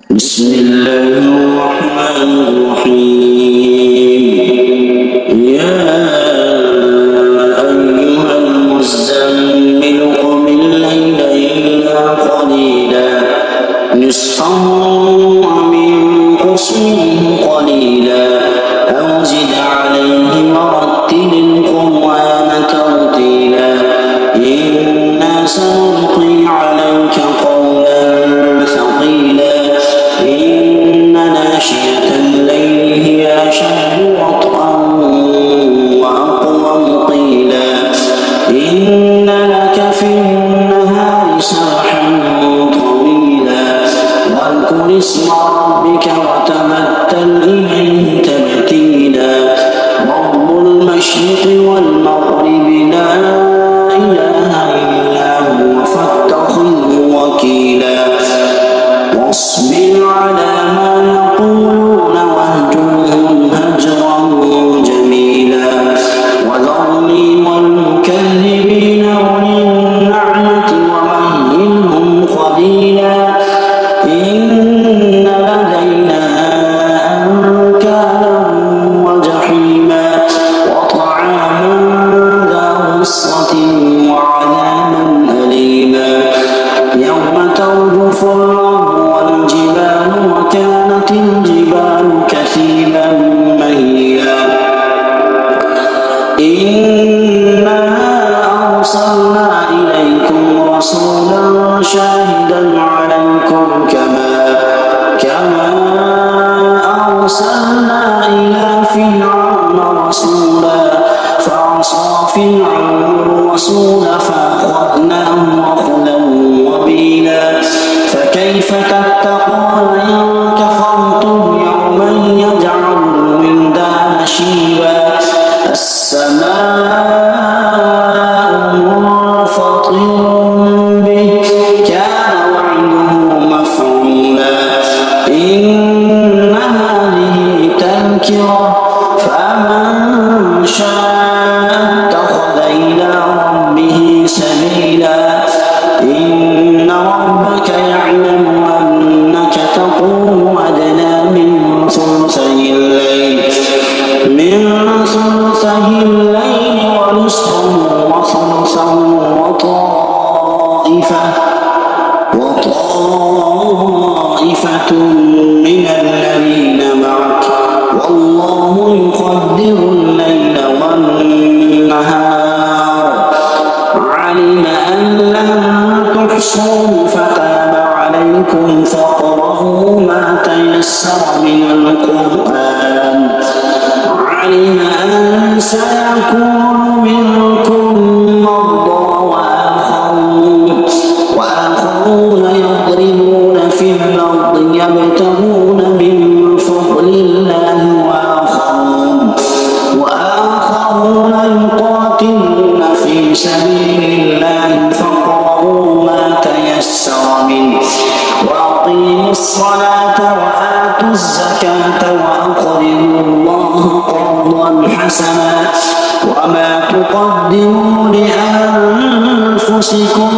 بسم الله الرحمن الرحيم يا أيها المزمل قم الليل إلا قليلا نصفه أو انقص منه قليلا أو زد عليه ورتل القرآن ترتيلا إنا سنلقي عليك قولا ثقيلا إن ناشئة الليل هي أشد وطئا وأقوم قيلا إن لك في النهار سبحا طويلا واذكر اسم ربك وتبتل إليه تبتيلا رب المشرق والمغرب لا إله إلا هو فاتخذه وكيلا واصبر على ما يقولون واهجرهم هجرا جميلا وذرني والمكذبين أولي النعمة ومهلهم قليلا إن لدينا أنكالا وجحيما وطعاما ذا غصة وعذابا أليما يوم ترجف الأرض والجبال وكانت الجبال كثيبا مهيلا إنا أرسلنا إليكم رسولا شاهدا عليكم كما أرسلنا إلى فرعون رسولا فعصى فرعون الرسول فأخذناه أخذا وبيلا فكيف تتقون إن كفرتم يوما يجعل الولدان شيبا السماء منفطر به كان وعده مفعولا إن هذه تذكرة فمن شاء اتخذ إلى ربه سبيلا إن ربك يعلم أنك تقوم أدنى من ثلثي الليل ونصفه وثلثه وطائفة من الذين معك والله يقدر الليل والنهار علم أن لن تحصوا فتاب عليكم فاقرؤوا ما تيسر من القرآن علم أن سيكون منكم مرضى وآخرون يضربون في الأرض يبتغون من فضل الله وآخرون يقاتلون في سبيل الله فاقرؤوا ما تيسر منه وأقيموا الصلاة وآتوا الزكاة وأقرضوا الله قرضا حسنا وما تقدموا لأنفسكم